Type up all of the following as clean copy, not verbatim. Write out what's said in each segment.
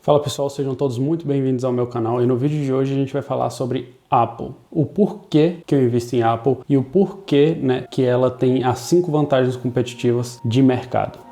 Fala pessoal, sejam todos muito bem-vindos ao meu canal e no vídeo de hoje a gente vai falar sobre Apple, o porquê que eu invisto em Apple e o porquê, que ela tem as 5 vantagens competitivas de mercado.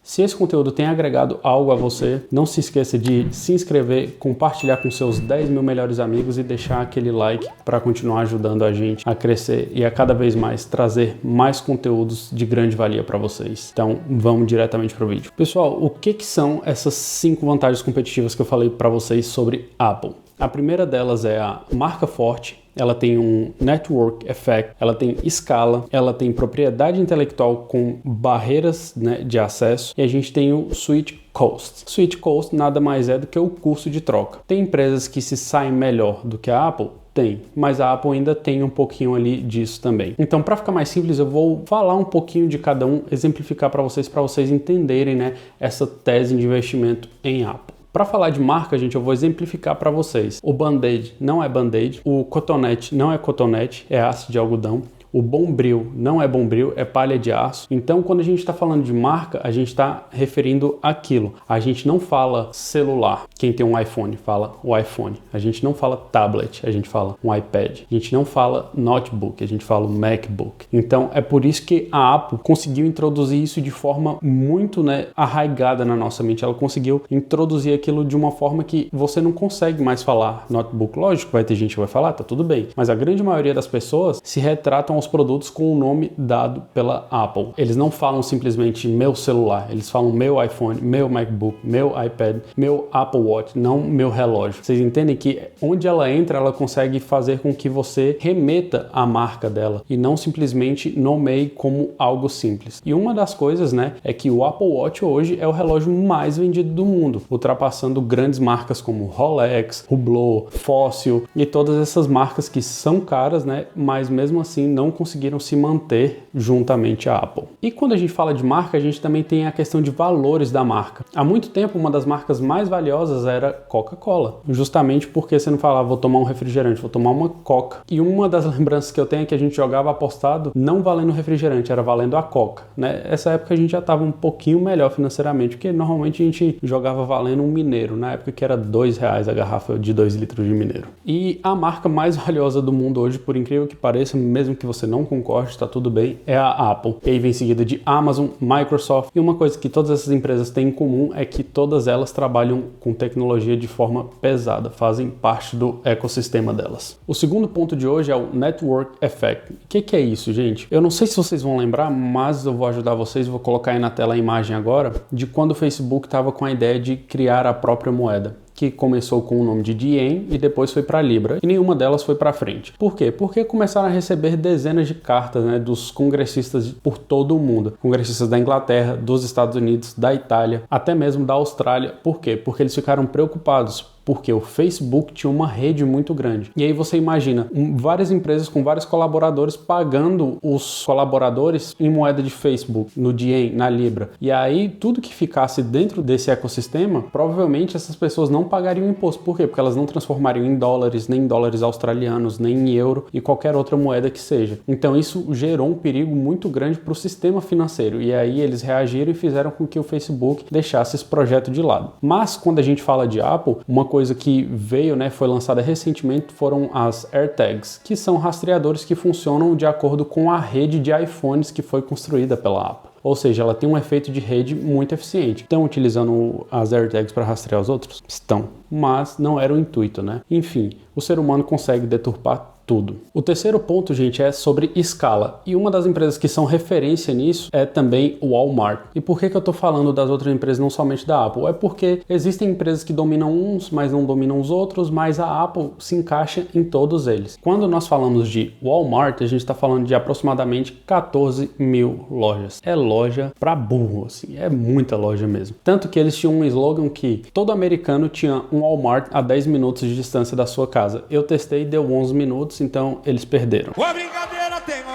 Se esse conteúdo tem agregado algo a você, não se esqueça de se inscrever, compartilhar com seus 10 mil melhores amigos e deixar aquele like para continuar ajudando a gente a crescer e a cada vez mais trazer mais conteúdos de grande valia para vocês. Então vamos diretamente para o vídeo. Pessoal, o que são essas 5 vantagens competitivas que eu falei para vocês sobre Apple? A primeira delas é a marca forte. Ela tem um network effect, ela tem escala, ela tem propriedade intelectual com barreiras de acesso e a gente tem o switch cost. Switch cost nada mais é do que o custo de troca. Tem empresas que se saem melhor do que a Apple? Tem, mas a Apple ainda tem um pouquinho ali disso também. Então, para ficar mais simples, eu vou falar um pouquinho de cada um, exemplificar para vocês entenderem essa tese de investimento em Apple. Para falar de marca, gente, eu vou exemplificar para vocês. O Band-Aid não é Band-Aid, o Cotonete não é Cotonete, é aço de algodão. O Bombril não é Bombril, é palha de aço. Então, quando a gente está falando de marca, a gente está referindo aquilo. A gente não fala celular. Quem tem um iPhone fala o iPhone. A gente não fala tablet, a gente fala um iPad. A gente não fala notebook, a gente fala um MacBook. Então, é por isso que a Apple conseguiu introduzir isso de forma muito arraigada na nossa mente. Ela conseguiu introduzir aquilo de uma forma que você não consegue mais falar notebook. Lógico, vai ter gente que vai falar, tá tudo bem. Mas a grande maioria das pessoas se retratam aos produtos com o nome dado pela Apple. Eles não falam simplesmente meu celular, eles falam meu iPhone, meu MacBook, meu iPad, meu Apple Watch, não meu relógio. Vocês entendem que onde ela entra, ela consegue fazer com que você remeta a marca dela e não simplesmente nomeie como algo simples. E uma das coisas, é que o Apple Watch hoje é o relógio mais vendido do mundo, ultrapassando grandes marcas como Rolex, Hublot, Fossil e todas essas marcas que são caras, mas mesmo assim não conseguiram se manter juntamente à Apple. E quando a gente fala de marca, a gente também tem a questão de valores da marca. Há muito tempo, uma das marcas mais valiosas era Coca-Cola, justamente porque você não falava, vou tomar um refrigerante, vou tomar uma Coca. E uma das lembranças que eu tenho é que a gente jogava apostado não valendo refrigerante, era valendo a Coca. Essa época a gente já estava um pouquinho melhor financeiramente, porque normalmente a gente jogava valendo um Mineiro, na época que era R$2 a garrafa de 2 litros de Mineiro. E a marca mais valiosa do mundo hoje, por incrível que pareça, mesmo que você não concorde, está tudo bem, é a Apple. E aí vem seguida de Amazon, Microsoft. E uma coisa que todas essas empresas têm em comum é que todas elas trabalham com tecnologia de forma pesada, fazem parte do ecossistema delas. O segundo ponto de hoje é o Network Effect. O que é isso, gente? Eu não sei se vocês vão lembrar, mas eu vou ajudar vocês, vou colocar aí na tela a imagem agora, de quando o Facebook estava com a ideia de criar a própria moeda, que começou com o nome de Diem e depois foi para Libra, e nenhuma delas foi para frente. Por quê? Porque começaram a receber dezenas de cartas dos congressistas por todo o mundo. Congressistas da Inglaterra, dos Estados Unidos, da Itália, até mesmo da Austrália. Por quê? Porque eles ficaram preocupados. Porque o Facebook tinha uma rede muito grande. E aí você imagina várias empresas com vários colaboradores pagando os colaboradores em moeda de Facebook, no Diem, na Libra. E aí tudo que ficasse dentro desse ecossistema, provavelmente essas pessoas não pagariam imposto. Por quê? Porque elas não transformariam em dólares, nem em dólares australianos, nem em euro e qualquer outra moeda que seja. Então isso gerou um perigo muito grande para o sistema financeiro. E aí eles reagiram e fizeram com que o Facebook deixasse esse projeto de lado. Mas quando a gente fala de Apple, uma coisa que veio, foi lançada recentemente, foram as AirTags, que são rastreadores que funcionam de acordo com a rede de iPhones que foi construída pela Apple. Ou seja, ela tem um efeito de rede muito eficiente. Estão utilizando as AirTags para rastrear os outros? Estão, mas não era o intuito, Enfim, o ser humano consegue deturpar tudo. O terceiro ponto, gente, é sobre escala. E uma das empresas que são referência nisso é também o Walmart. E por que eu tô falando das outras empresas, não somente da Apple? É porque existem empresas que dominam uns, mas não dominam os outros, mas a Apple se encaixa em todos eles. Quando nós falamos de Walmart, a gente está falando de aproximadamente 14 mil lojas. É loja pra burro, assim, é muita loja mesmo. Tanto que eles tinham um slogan que todo americano tinha um Walmart a 10 minutos de distância da sua casa. Eu testei, deu 11 minutos, então eles perderam. A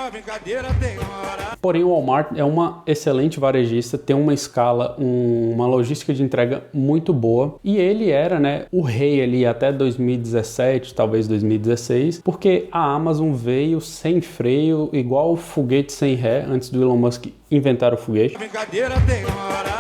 brincadeira tem hora. Porém, o Walmart é uma excelente varejista, tem uma escala, uma logística de entrega muito boa, e ele era, né, o rei ali até 2017, talvez 2016, porque a Amazon veio sem freio, igual o foguete sem ré, antes do Elon Musk inventar o foguete.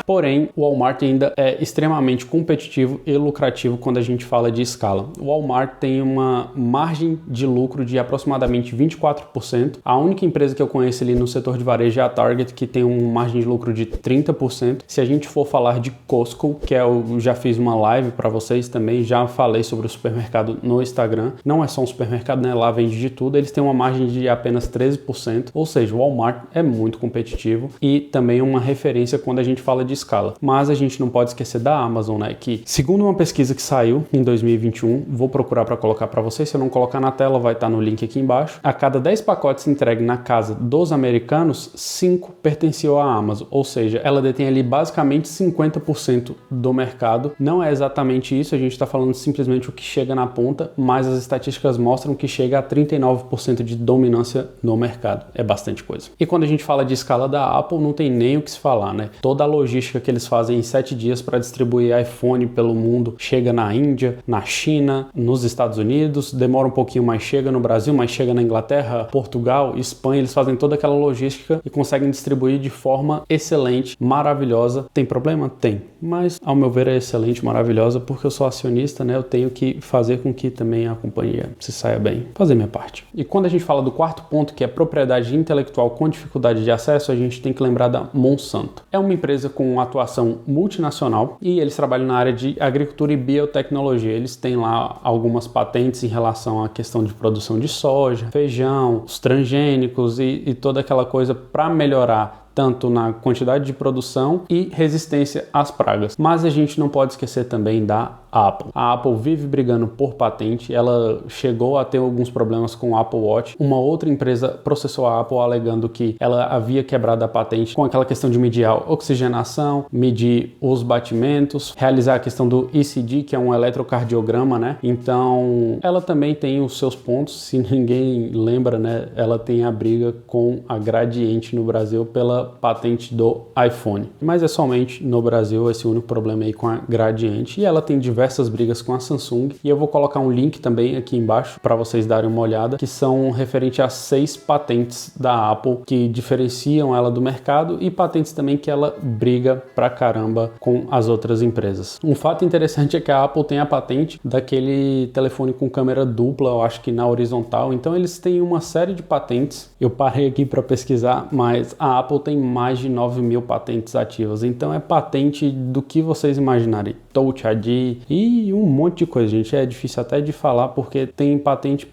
Porém, o Walmart ainda é extremamente competitivo e lucrativo quando a gente fala de escala. O Walmart tem uma margem de lucro de aproximadamente 24%. A única empresa que eu conheço ali no setor de varejo é a Target, que tem uma margem de lucro de 30%. Se a gente for falar de Costco, que eu já fiz uma live para vocês também, já falei sobre o supermercado no Instagram. Não é só um supermercado, né? Lá vende de tudo. Eles têm uma margem de apenas 13%. Ou seja, o Walmart é muito competitivo e também uma referência quando a gente fala de escala. Mas a gente não pode esquecer da Amazon, né? Que, segundo uma pesquisa que saiu em 2021, vou procurar para colocar para vocês, se eu não colocar na tela, vai estar no link aqui embaixo. A cada 10 pacotes entregues na casa dos americanos, 5 pertenciam à Amazon, ou seja, ela detém ali basicamente 50% do mercado. Não é exatamente isso, a gente está falando simplesmente o que chega na ponta, mas as estatísticas mostram que chega a 39% de dominância no mercado. É bastante coisa. E quando a gente fala de escala da Apple, não tem nem o que se falar, né? Toda a logística que eles fazem em 7 dias para distribuir iPhone pelo mundo chega na Índia, na China, nos Estados Unidos, demora um pouquinho, mais chega no Brasil, mas chega na Inglaterra, Portugal, Espanha. Eles fazem toda aquela logística e conseguem distribuir de forma excelente, maravilhosa. Tem problema? Tem, mas ao meu ver é excelente, maravilhosa, porque eu sou acionista, né? Eu tenho que fazer com que também a companhia se saia bem, fazer minha parte. E quando a gente fala do quarto ponto, que é propriedade intelectual com dificuldade de acesso, a gente tem que lembrar da Monsanto. É uma empresa com atuação multinacional e eles trabalham na área de agricultura e biotecnologia. Eles têm lá algumas patentes em relação à questão de produção de soja, feijão, os transgênicos e toda aquela coisa para melhorar tanto na quantidade de produção e resistência às pragas. Mas a gente não pode esquecer também da Apple. A Apple vive brigando por patente, ela chegou a ter alguns problemas com o Apple Watch. Uma outra empresa processou a Apple alegando que ela havia quebrado a patente com aquela questão de medir a oxigenação, medir os batimentos, realizar a questão do ECG, que é um eletrocardiograma, né? Então, ela também tem os seus pontos. Se ninguém lembra, né? Ela tem a briga com a Gradiente no Brasil pela patente do iPhone. Mas é somente no Brasil esse único problema aí com a Gradiente. E ela tem diversas brigas com a Samsung. E eu vou colocar um link também aqui embaixo para vocês darem uma olhada, que são referente a 6 patentes da Apple que diferenciam ela do mercado e patentes também que ela briga pra caramba com as outras empresas. Um fato interessante é que a Apple tem a patente daquele telefone com câmera dupla, eu acho que na horizontal. Então eles têm uma série de patentes. Eu parei aqui para pesquisar, mas a Apple tem mais de 9.000 patentes ativas. Então é patente do que vocês imaginarem. Touch ID e um monte de coisa, gente. É difícil até de falar porque tem patente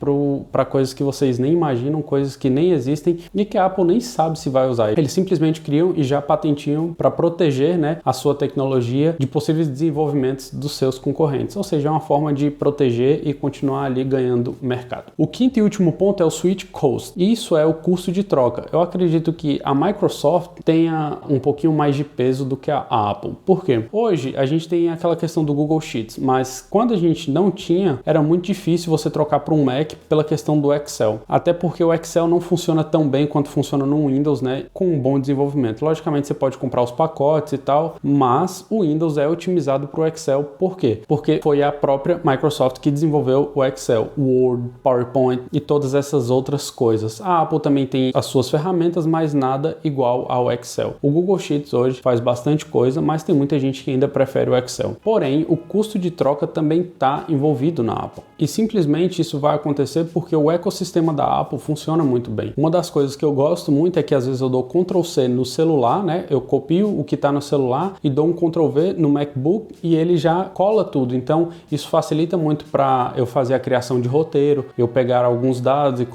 para coisas que vocês nem imaginam, coisas que nem existem e que a Apple nem sabe se vai usar. Eles simplesmente criam e já patentiam para proteger, né, a sua tecnologia de possíveis desenvolvimentos dos seus concorrentes. Ou seja, é uma forma de proteger e continuar ali ganhando mercado. O quinto e último ponto é o Switch Cost. Isso é o custo de troca. Eu acredito que a Microsoft tenha um pouquinho mais de peso do que a Apple. Por quê? Hoje a gente tem aquela questão do Google Sheets, mas quando a gente não tinha, era muito difícil você trocar para um Mac pela questão do Excel. Até porque o Excel não funciona tão bem quanto funciona no Windows, né? Com um bom desenvolvimento. Logicamente você pode comprar os pacotes e tal, mas o Windows é otimizado para o Excel. Por quê? Porque foi a própria Microsoft que desenvolveu o Excel, o Word, PowerPoint e todas essas outras coisas. A Apple também tem as suas ferramentas, mas nada igual ao Excel. O Google Sheets hoje faz bastante coisa, mas tem muita gente que ainda prefere o Excel. Porém, o custo de troca também está envolvido na Apple. E simplesmente isso vai acontecer porque o ecossistema da Apple funciona muito bem. Uma das coisas que eu gosto muito é que às vezes eu dou Ctrl+C no celular, né? Eu copio o que está no celular e dou um Ctrl+V no MacBook e ele já cola tudo. Então, isso facilita muito para eu fazer a criação de roteiro, eu pegar alguns dados e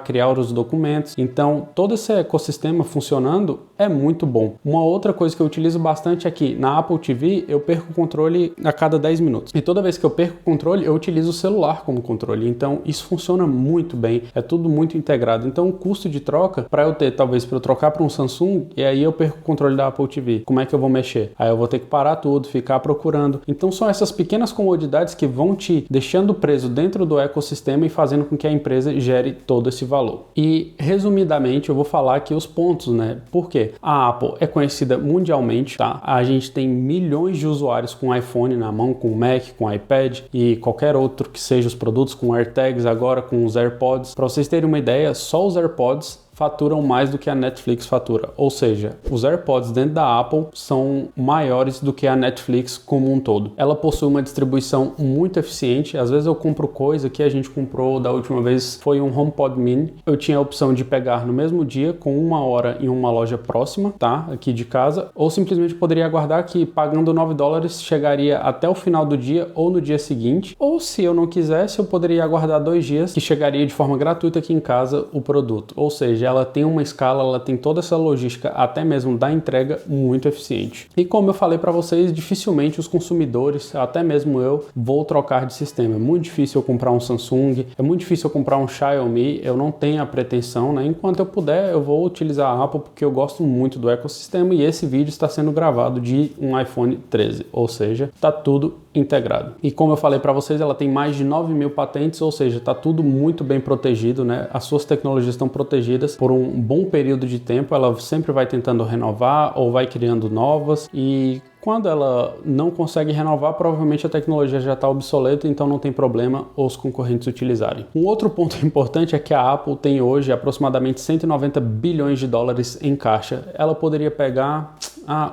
criar os documentos. Então, todo esse ecossistema funcionando é muito bom. Uma outra coisa que eu utilizo bastante é que na Apple TV eu perco o controle a cada 10 minutos. E toda vez que eu perco o controle, eu utilizo o celular como controle. Então isso funciona muito bem, é tudo muito integrado. Então o custo de troca, para eu ter, talvez para eu trocar para um Samsung, e aí eu perco o controle da Apple TV, como é que eu vou mexer? Aí eu vou ter que parar tudo, ficar procurando. Então são essas pequenas comodidades que vão te deixando preso dentro do ecossistema e fazendo com que a empresa gere todo esse valor. E resumidamente eu vou falar aqui os pontos, né? Por quê? A Apple é conhecida mundialmente, tá? A gente tem milhões de usuários com iPhone na mão, com Mac, com iPad e qualquer outro que seja os produtos, com AirTags agora, com os AirPods. Para vocês terem uma ideia, só os AirPods faturam mais do que a Netflix fatura, ou seja, os AirPods dentro da Apple são maiores do que a Netflix como um todo. Ela possui uma distribuição muito eficiente, às vezes eu compro coisa que a gente comprou da última vez, foi um HomePod Mini, eu tinha a opção de pegar no mesmo dia com 1 hora em uma loja próxima, tá, aqui de casa, ou simplesmente poderia aguardar que pagando $9 chegaria até o final do dia ou no dia seguinte, ou se eu não quisesse eu poderia aguardar 2 dias que chegaria de forma gratuita aqui em casa o produto, ou seja, ela tem uma escala, ela tem toda essa logística, até mesmo da entrega, muito eficiente. E como eu falei para vocês, dificilmente os consumidores, até mesmo eu, vou trocar de sistema. É muito difícil eu comprar um Samsung, é muito difícil eu comprar um Xiaomi, eu não tenho a pretensão, né? Enquanto eu puder, eu vou utilizar a Apple porque eu gosto muito do ecossistema e esse vídeo está sendo gravado de um iPhone 13, ou seja, está tudo integrado. E como eu falei para vocês, ela tem mais de 9.000 patentes, ou seja, está tudo muito bem protegido, né? As suas tecnologias estão protegidas por um bom período de tempo, ela sempre vai tentando renovar ou vai criando novas e quando ela não consegue renovar, provavelmente a tecnologia já está obsoleta, então não tem problema os concorrentes utilizarem. Um outro ponto importante é que a Apple tem hoje aproximadamente 190 bilhões de dólares em caixa. Ela poderia pegar,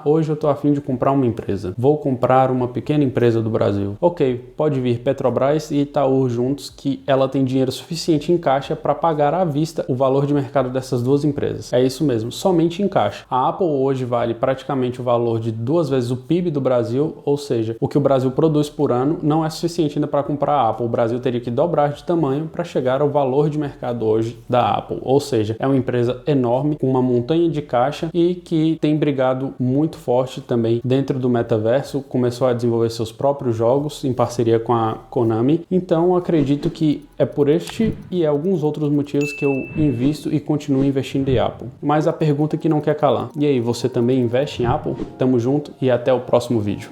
hoje eu estou a fim de comprar uma empresa, vou comprar uma pequena empresa do Brasil. Ok, pode vir Petrobras e Itaú juntos, que ela tem dinheiro suficiente em caixa para pagar à vista o valor de mercado dessas duas empresas. É isso mesmo, somente em caixa. A Apple hoje vale praticamente o valor de 2 vezes o PIB do Brasil, ou seja, o que o Brasil produz por ano não é suficiente ainda para comprar a Apple. O Brasil teria que dobrar de tamanho para chegar ao valor de mercado hoje da Apple, ou seja, é uma empresa enorme, com uma montanha de caixa e que tem brigado muito forte também dentro do metaverso, começou a desenvolver seus próprios jogos em parceria com a Konami, então acredito que é por este e alguns outros motivos que eu invisto e continuo investindo em Apple. Mas a pergunta que não quer calar, e aí, você também investe em Apple? Tamo junto e até o próximo vídeo.